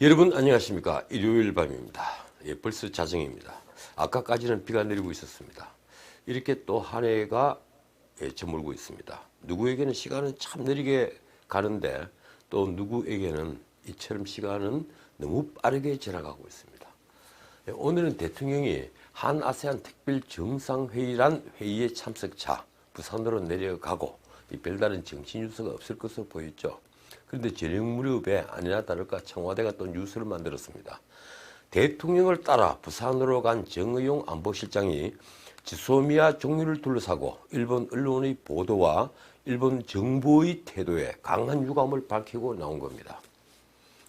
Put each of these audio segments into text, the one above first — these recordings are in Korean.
여러분 안녕하십니까. 일요일 밤입니다. 벌써 자정입니다. 아까까지는 비가 내리고 있었습니다. 이렇게 또 한 해가 저물고 있습니다. 누구에게는 시간은 참 느리게 가는데 또 누구에게는 이처럼 시간은 너무 빠르게 지나가고 있습니다. 오늘은 대통령이 한아세안 특별 정상회의란 회의에 참석차 부산으로 내려가고 별다른 정치 뉴스가 없을 것으로 보였죠. 그런데 저녁 무렵에 아니나 다를까 청와대가 또 뉴스를 만들었습니다. 대통령을 따라 부산으로 간 정의용 안보실장이 지소미아 종류를 둘러싸고 일본 언론의 보도와 일본 정부의 태도에 강한 유감을 밝히고 나온 겁니다.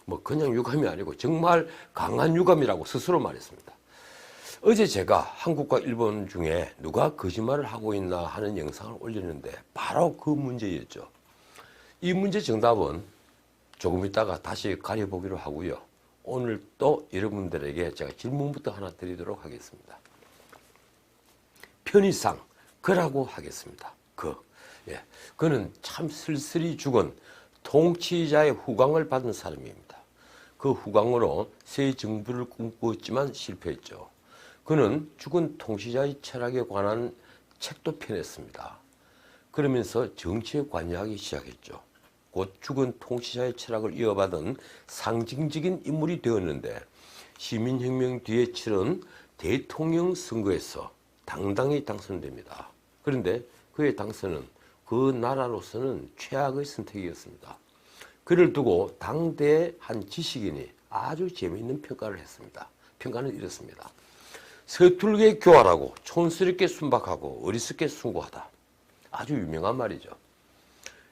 뭐 그냥 유감이 아니고 정말 강한 유감이라고 스스로 말했습니다. 어제 제가 한국과 일본 중에 누가 거짓말을 하고 있나 하는 영상을 올렸는데 바로 그 문제였죠. 이 문제 정답은 조금 있다가 다시 가려보기로 하고요. 오늘 또 여러분들에게 제가 질문부터 하나 드리도록 하겠습니다. 편의상 그라고 하겠습니다. 그는 참 쓸쓸히 죽은 통치자의 후광을 받은 사람입니다. 그 후광으로 새 정부를 꿈꾸었지만 실패했죠. 그는 죽은 통치자의 철학에 관한 책도 펴냈습니다. 그러면서 정치에 관여하기 시작했죠. 곧 죽은 통치자의 철학을 이어받은 상징적인 인물이 되었는데 시민혁명 뒤에 치른 대통령 선거에서 당당히 당선됩니다. 그런데 그의 당선은 그 나라로서는 최악의 선택이었습니다. 그를 두고 당대의 한 지식인이 아주 재미있는 평가를 했습니다. 평가는 이렇습니다. 서툴게 교활하고 촌스럽게 순박하고 어리석게 숭고하다. 아주 유명한 말이죠.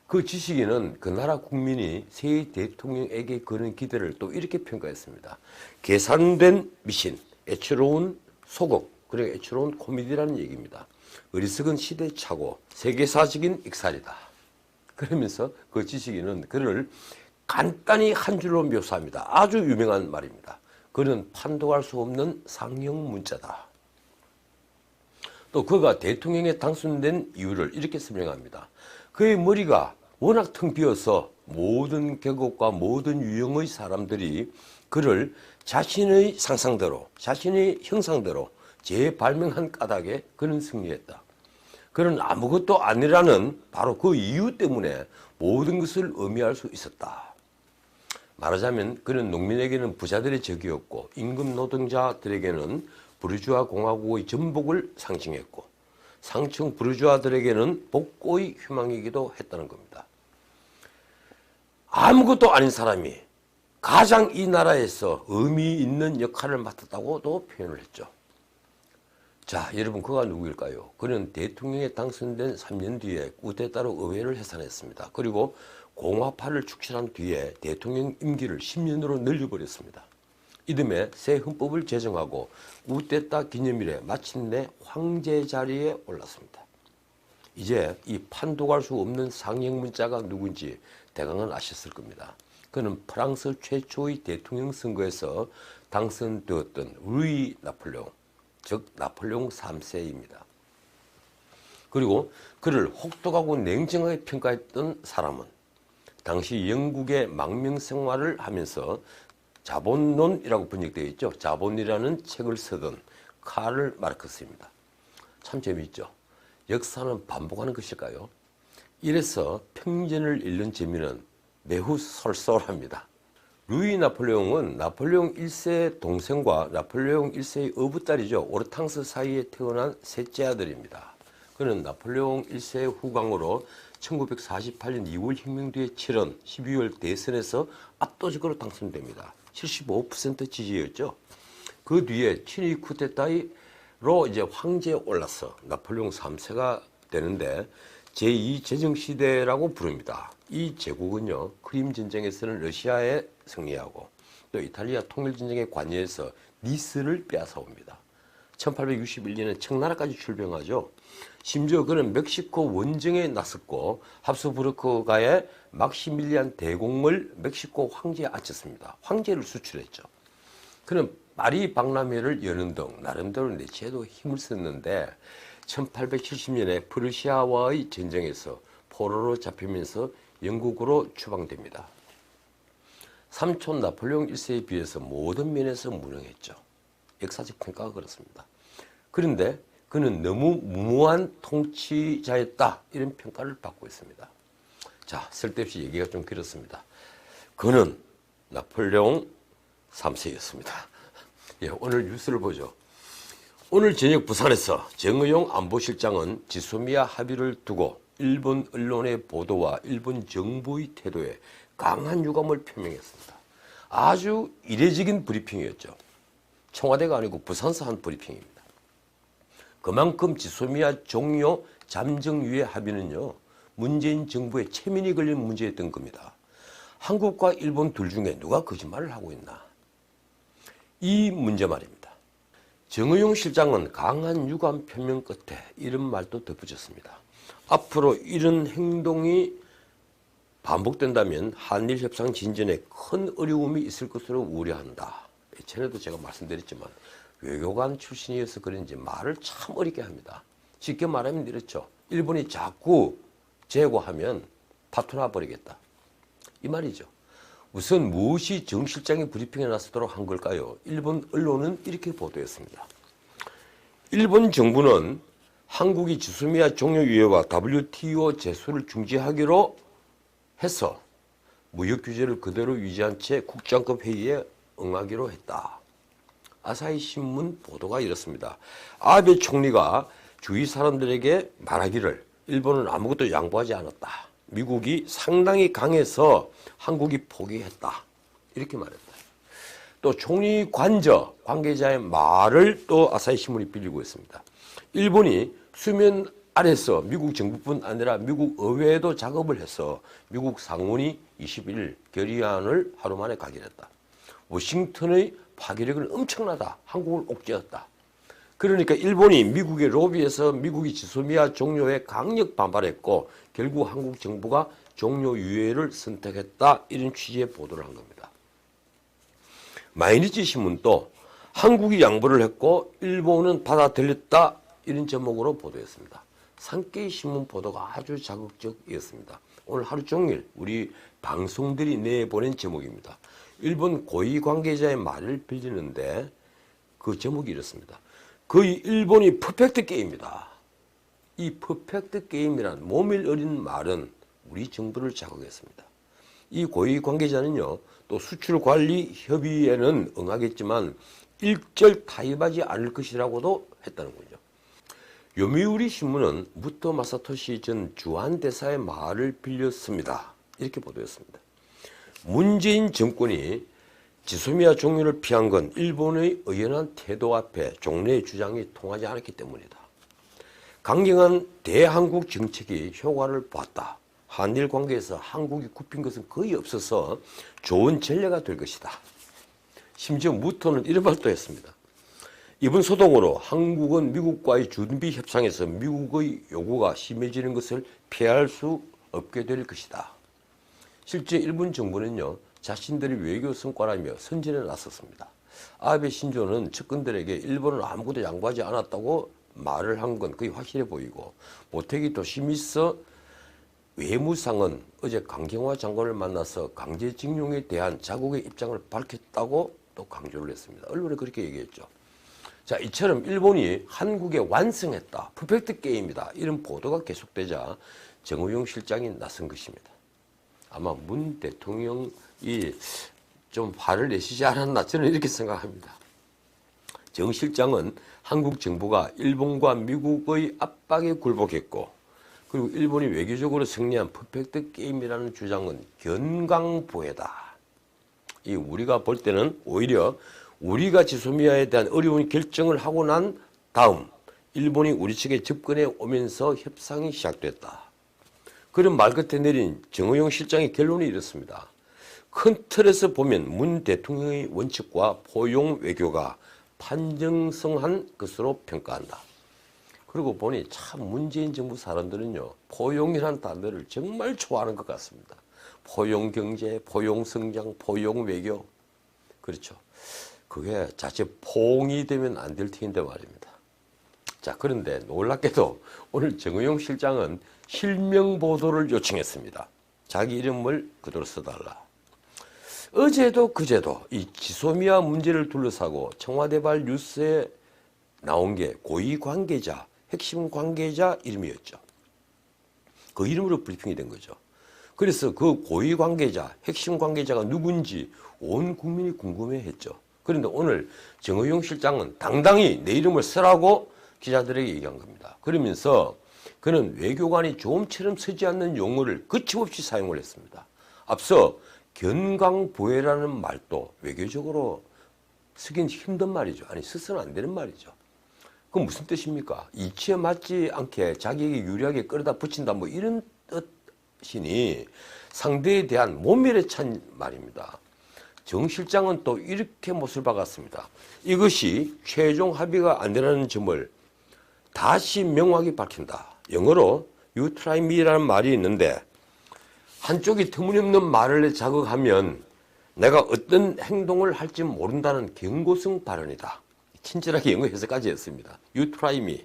그 지식인은 그 나라 국민이 새 대통령에게 거는 기대를 또 이렇게 평가했습니다. 계산된 미신, 애처로운 소극, 그리고 애처로운 코미디라는 얘기입니다. 어리석은 시대착오, 세계사적인 익살이다. 그러면서 그 지식인은 그를 간단히 한 줄로 묘사합니다. 아주 유명한 말입니다. 그는 판독할 수 없는 상형 문자다. 또 그가 대통령에 당선된 이유를 이렇게 설명합니다. 그의 머리가 워낙 텅 비어서 모든 계급과 모든 유형의 사람들이 그를 자신의 상상대로, 자신의 형상대로 재발명한 까닭에 그는 승리했다. 그는 아무것도 아니라는 바로 그 이유 때문에 모든 것을 의미할 수 있었다. 말하자면 그는 농민에게는 부자들의 적이었고 임금 노동자들에게는 부르주아 공화국의 전복을 상징했고 상층 부르주아들에게는 복고의 희망이기도 했다는 겁니다. 아무것도 아닌 사람이 가장 이 나라에서 의미 있는 역할을 맡았다고도 표현을 했죠. 자, 여러분 그가 누구일까요? 그는 대통령에 당선된 3년 뒤에 쿠데타로 의회를 해산했습니다. 그리고 공화파를 축출한 뒤에 대통령 임기를 10년으로 늘려버렸습니다. 이듬해 새 헌법을 제정하고 쿠데타 기념일에 마침내 황제 자리에 올랐습니다. 이제 이 판독할 수 없는 상형 문자가 누군지 대강은 아셨을 겁니다. 그는 프랑스 최초의 대통령 선거에서 당선되었던 루이 나폴레옹, 즉 나폴레옹 3세입니다. 그리고 그를 혹독하고 냉정하게 평가했던 사람은 당시 영국의 망명 생활을 하면서 자본론이라고 번역되어 있죠. 자본이라는 책을 쓰던 카를 마르크스입니다. 참 재미있죠. 역사는 반복하는 것일까요? 이래서 평전을 잃는 재미는 매우 쏠쏠합니다. 루이 나폴레옹은 나폴레옹 1세의 동생과 나폴레옹 1세의 어부딸이죠. 오르탕스 사이에 태어난 셋째 아들입니다. 그는 나폴레옹 1세의 후광으로 1948년 2월 혁명 뒤에 치른 12월 대선에서 압도적으로 당선됩니다. 75% 지지였죠. 그 뒤에 친위 쿠데타로 이제 황제에 올라서 나폴레옹 3세가 되는데 제2제정시대라고 부릅니다. 이 제국은요, 크림 전쟁에서는 러시아에 승리하고 또 이탈리아 통일전쟁에 관여해서 니스를 빼앗아옵니다. 1861년에 청나라까지 출병하죠. 심지어 그는 멕시코 원정에 나섰고 합스부르크가의 막시밀리안 대공을 멕시코 황제에 앉혔습니다. 황제를 수출했죠. 그는 파리 박람회를 여는 등 나름대로 내치에도 힘을 썼는데 1870년에 프르시아와의 전쟁에서 포로로 잡히면서 영국으로 추방됩니다. 삼촌 나폴레옹 1세에 비해서 모든 면에서 무능했죠. 역사적 평가가 그렇습니다. 그런데 그는 너무 무모한 통치자였다, 이런 평가를 받고 있습니다. 자, 쓸데없이 얘기가 좀 길었습니다. 그는 나폴레옹 3세였습니다. 예, 오늘 뉴스를 보죠. 오늘 저녁 부산에서 정의용 안보실장은 지소미아 합의를 두고 일본 언론의 보도와 일본 정부의 태도에 강한 유감을 표명했습니다. 아주 이례적인 브리핑이었죠. 청와대가 아니고 부산서 한 브리핑입니다. 그만큼 지소미아 종료 잠정 유예 합의는요, 문재인 정부의 체면이 걸린 문제였던 겁니다. 한국과 일본 둘 중에 누가 거짓말을 하고 있나? 이 문제 말입니다. 정의용 실장은 강한 유감 표명 끝에 이런 말도 덧붙였습니다. 앞으로 이런 행동이 반복된다면 한일 협상 진전에 큰 어려움이 있을 것으로 우려한다. 전에도 제가 말씀드렸지만 외교관 출신이어서 그런지 말을 참 어렵게 합니다. 쉽게 말하면 이렇죠. 일본이 자꾸 제고하면 파토나 버리겠다, 이 말이죠. 우선 무엇이 정 실장이 브리핑에 나서도록 한 걸까요? 일본 언론은 이렇게 보도했습니다. 일본 정부는 한국이 지소미아 종료 유예와 WTO 제소를 중지하기로 해서 무역 규제를 그대로 유지한 채 국장급 회의에 응하기로 했다. 아사히 신문 보도가 이렇습니다. 아베 총리가 주위 사람들에게 말하기를 일본은 아무것도 양보하지 않았다. 미국이 상당히 강해서 한국이 포기했다, 이렇게 말했다. 또 총리 관계자의 말을 또 아사히 신문이 빌리고 있습니다. 일본이 수면 아래서 미국 정부뿐 아니라 미국 의회에도 작업을 해서 미국 상원이 21일 결의안을 하루 만에 가결했다. 워싱턴의 파괴력은 엄청나다. 한국을 옥죄었다. 그러니까 일본이 미국의 로비에서 미국이 지소미아 종료에 강력 반발했고 결국 한국 정부가 종료 유예를 선택했다, 이런 취지의 보도를 한 겁니다. 마이니치 신문도 한국이 양보를 했고 일본은 받아들였다, 이런 제목으로 보도했습니다. 산케이 신문 보도가 아주 자극적이었습니다. 오늘 하루 종일 우리 방송들이 내보낸 제목입니다. 일본 고위 관계자의 말을 빌리는데 그 제목이 이렇습니다. 거의 일본이 퍼펙트 게임이다. 이 퍼펙트 게임이란 모밀 어린 말은 우리 정부를 자극했습니다. 이 고위 관계자는요, 또 수출 관리 협의에는 응하겠지만 일절 타협하지 않을 것이라고도 했다는 거죠. 요미우리 신문은 무토 마사토시 전 주한 대사의 말을 빌렸습니다. 이렇게 보도했습니다. 문재인 정권이 지소미아 종료를 피한 건 일본의 의연한 태도 앞에 종래의 주장이 통하지 않았기 때문이다. 강경한 대한국 정책이 효과를 보았다. 한일 관계에서 한국이 굽힌 것은 거의 없어서 좋은 전례가 될 것이다. 심지어 무토는 이런 말도 했습니다. 이번 소동으로 한국은 미국과의 준비 협상에서 미국의 요구가 심해지는 것을 피할 수 없게 될 것이다. 실제 일본 정부는요, 자신들의 외교 성과라며 선전에 나섰습니다. 아베 신조는 측근들에게 일본은 아무것도 양보하지 않았다고 말을 한 건 거의 확실해 보이고, 모테기 도시미서 외무상은 어제 강경화 장관을 만나서 강제징용에 대한 자국의 입장을 밝혔다고 또 강조를 했습니다. 언론에 그렇게 얘기했죠. 자, 이처럼 일본이 한국에 완성했다, 퍼펙트 게임이다, 이런 보도가 계속되자 정의용 실장이 나선 것입니다. 아마 문 대통령이 좀 화를 내시지 않았나, 저는 이렇게 생각합니다. 정 실장은 한국 정부가 일본과 미국의 압박에 굴복했고, 그리고 일본이 외교적으로 승리한 퍼펙트 게임이라는 주장은 견강부회다. 이 우리가 볼 때는 오히려 우리가 지소미아에 대한 어려운 결정을 하고 난 다음 일본이 우리 측에 접근해 오면서 협상이 시작됐다. 그런 말 끝에 내린 정의용 실장의 결론이 이렇습니다. 큰 틀에서 보면 문 대통령의 원칙과 포용 외교가 판정성한 것으로 평가한다. 그러고 보니 참 문재인 정부 사람들은요, 포용이라는 단어를 정말 좋아하는 것 같습니다. 포용 경제, 포용 성장, 포용 외교. 그렇죠. 그게 자체 포옹이 되면 안 될 텐데 말입니다. 자, 그런데 놀랍게도 오늘 정의용 실장은 실명 보도를 요청했습니다. 자기 이름을 그대로 써달라. 어제도 그제도 이 지소미아 문제를 둘러싸고 청와대발 뉴스에 나온 게 고위 관계자, 핵심 관계자 이름이었죠. 그 이름으로 브리핑이 된 거죠. 그래서 그 고위 관계자, 핵심 관계자가 누군지 온 국민이 궁금해했죠. 그런데 오늘 정의용 실장은 당당히 내 이름을 쓰라고 기자들에게 얘기한 겁니다. 그러면서 그는 외교관이 조음처럼 쓰지 않는 용어를 거침없이 사용을 했습니다. 앞서 견강보해라는 말도 외교적으로 쓰긴 힘든 말이죠. 아니 써서는 안 되는 말이죠. 그건 무슨 뜻입니까? 이치에 맞지 않게 자기에게 유리하게 끌어다 붙인다 뭐 이런 뜻이니 상대에 대한 모멸에 찬 말입니다. 정 실장은 또 이렇게 못을 박았습니다. 이것이 최종 합의가 안 되는 점을 다시 명확히 밝힌다. 영어로 You try me라는 말이 있는데 한쪽이 터무니없는 말을 자극하면 내가 어떤 행동을 할지 모른다는 경고성 발언이다. 친절하게 영어 해석까지 했습니다. You try me.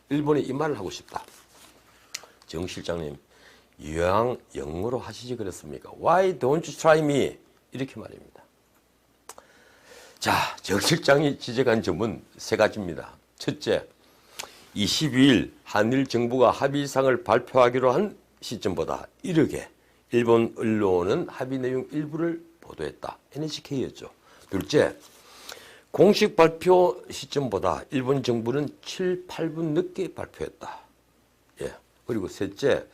일본이 이 말을 하고 싶다. 정 실장님, 이왕 영어로 하시지 그랬습니까? Why don't you try me? 이렇게 말입니다. 자, 정 실장이 지적한 점은 세 가지입니다. 첫째, 22일 한일 정부가 합의상을 발표하기로 한 시점보다 이르게 일본 언론은 합의 내용 일부를 보도했다. NHK였죠. 둘째, 공식 발표 시점보다 일본 정부는 7, 8분 늦게 발표했다. 예. 그리고 셋째,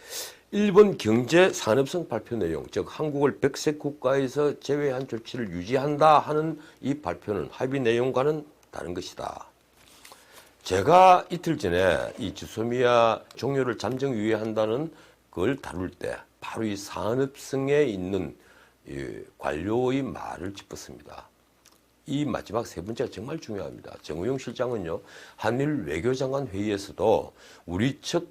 일본 경제 산업성 발표 내용, 즉 한국을 백색 국가에서 제외한 조치를 유지한다 하는 이 발표는 합의 내용과는 다른 것이다. 제가 이틀 전에 이 지소미아 종료를 잠정 유예한다는 걸 다룰 때 바로 이 산업성에 있는 이 관료의 말을 짚었습니다. 이 마지막 세 번째가 정말 중요합니다. 정의용 실장은요, 한일 외교장관 회의에서도 우리 측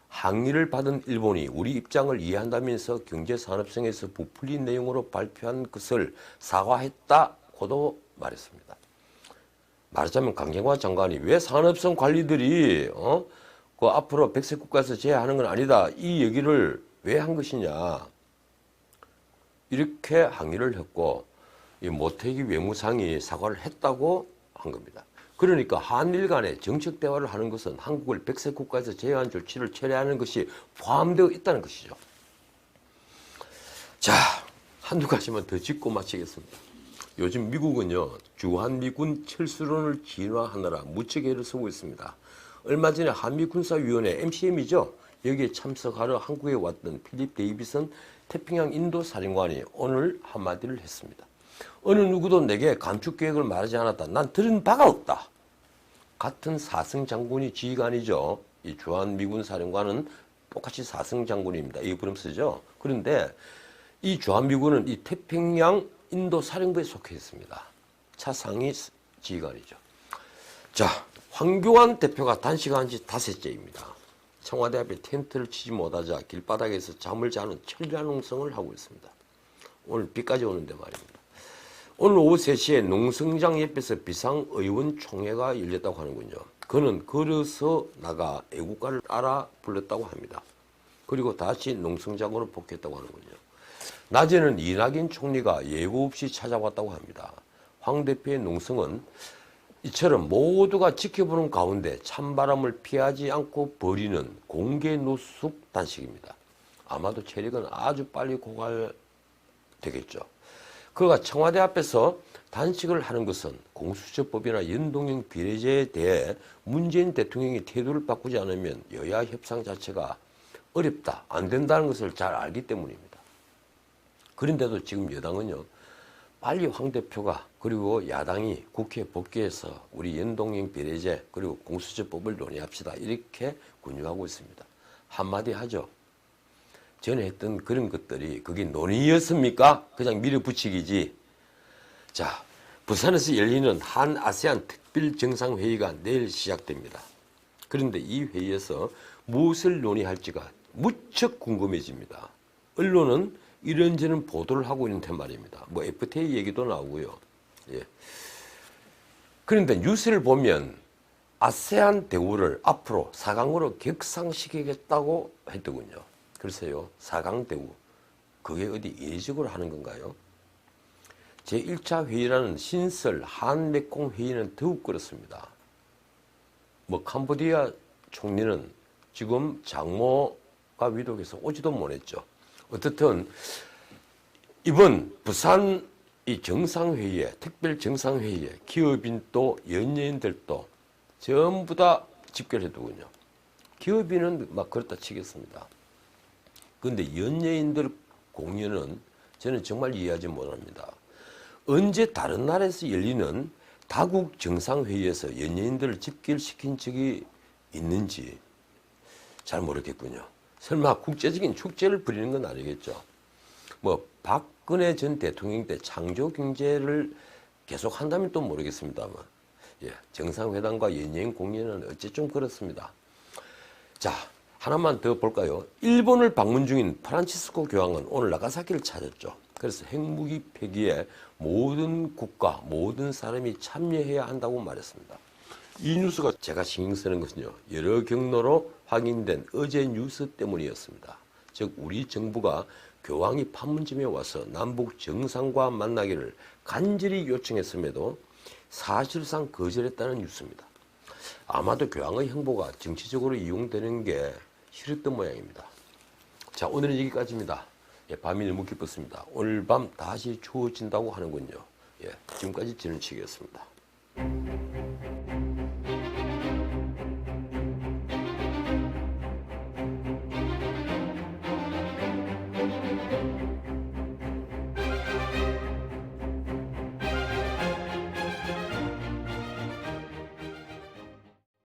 항의를 받은 일본이 우리 입장을 이해한다면서 경제산업성에서 부풀린 내용으로 발표한 것을 사과했다고도 말했습니다. 말하자면 강경화 장관이 왜 산업성 관리들이 그 앞으로 백색 국가에서 제외하는 건 아니다 이 얘기를 왜 한 것이냐 이렇게 항의를 했고 이 모태기 외무상이 사과를 했다고 한 겁니다. 그러니까 한일 간의 정책 대화를 하는 것은 한국을 백색 국가에서 제외한 조치를 철회하는 것이 포함되어 있다는 것이죠. 자, 한두 가지만 더 짚고 마치겠습니다. 요즘 미국은요, 주한미군 철수론을 진화하느라 무척 애를 쓰고 있습니다. 얼마 전에 한미군사위원회 MCM이죠. 여기에 참석하러 한국에 왔던 필립 데이비슨 태평양 인도 사령관이 오늘 한마디를 했습니다. 어느 누구도 내게 감축 계획을 말하지 않았다. 난 들은 바가 없다. 같은 사승 장군이 지휘관이죠. 이 주한미군 사령관은 똑같이 사승 장군입니다. 에이브럼스죠. 그런데 이 주한미군은 이 태평양 인도 사령부에 속해 있습니다. 차상위 지휘관이죠. 자, 황교안 대표가 단식한 지 닷새째입니다. 청와대 앞에 텐트를 치지 못하자 길바닥에서 잠을 자는 철야농성을 하고 있습니다. 오늘 비까지 오는데 말입니다. 오늘 오후 3시에 농성장 옆에서 비상의원총회가 열렸다고 하는군요. 그는 걸어서 나가 애국가를 따라 불렀다고 합니다. 그리고 다시 농성장으로 복귀했다고 하는군요. 낮에는 이낙연 총리가 예고 없이 찾아왔다고 합니다. 황 대표의 농성은 이처럼 모두가 지켜보는 가운데 찬바람을 피하지 않고 벌이는 공개 노숙 단식입니다. 아마도 체력은 아주 빨리 고갈되겠죠. 그가 청와대 앞에서 단식을 하는 것은 공수처법이나 연동형 비례제에 대해 문재인 대통령이 태도를 바꾸지 않으면 여야 협상 자체가 어렵다, 안 된다는 것을 잘 알기 때문입니다. 그런데도 지금 여당은요, 빨리 황 대표가 그리고 야당이 국회에 복귀해서 우리 연동형 비례제 그리고 공수처법을 논의합시다 이렇게 권유하고 있습니다. 한마디 하죠. 전에 했던 그런 것들이 그게 논의였습니까? 그냥 밀어붙이기지. 자, 부산에서 열리는 한 아세안 특별 정상회의가 내일 시작됩니다. 그런데 이 회의에서 무엇을 논의할지가 무척 궁금해집니다. 언론은 이런저런 보도를 하고 있는데 말입니다. 뭐 FTA 얘기도 나오고요. 예. 그런데 뉴스를 보면 아세안 대우를 앞으로 4강으로 격상시키겠다고 했더군요. 글쎄요, 4강 대우 그게 어디 인위적으로 하는 건가요? 제1차 회의라는 신설 한메콩 회의는 더욱 그렇습니다. 뭐 캄보디아 총리는 지금 장모가 위독해서 오지도 못했죠. 어떻든 이번 부산 이 정상회의에, 특별 정상회의에 기업인도 연예인들도 전부 다 집결해두군요. 기업인은 막 그렇다 치겠습니다. 그런데 연예인들 공연은 저는 정말 이해하지 못합니다. 언제 다른 나라에서 열리는 다국 정상회의에서 연예인들을 집결시킨 적이 있는지 잘 모르겠군요. 설마 국제적인 축제를 벌이는 건 아니겠죠. 뭐 박근혜 전 대통령 때 창조경제를 계속 한다면 또 모르겠습니다만, 예, 정상회담과 연예인 공연은 어째 좀 그렇습니다. 자, 하나만 더 볼까요? 일본을 방문 중인 프란치스코 교황은 오늘 나가사키를 찾았죠. 그래서 핵무기 폐기에 모든 국가, 모든 사람이 참여해야 한다고 말했습니다. 이 뉴스가 제가 신경 쓰는 것은요, 여러 경로로 확인된 어제 뉴스 때문이었습니다. 즉 우리 정부가 교황이 판문점에 와서 남북 정상과 만나기를 간절히 요청했음에도 사실상 거절했다는 뉴스입니다. 아마도 교황의 행보가 정치적으로 이용되는 게 싫었던 모양입니다. 자, 오늘은 여기까지입니다. 예, 밤이 너무 깊었습니다. 오늘 밤 다시 추워진다고 하는군요. 예, 지금까지 지는 칙이었습니다.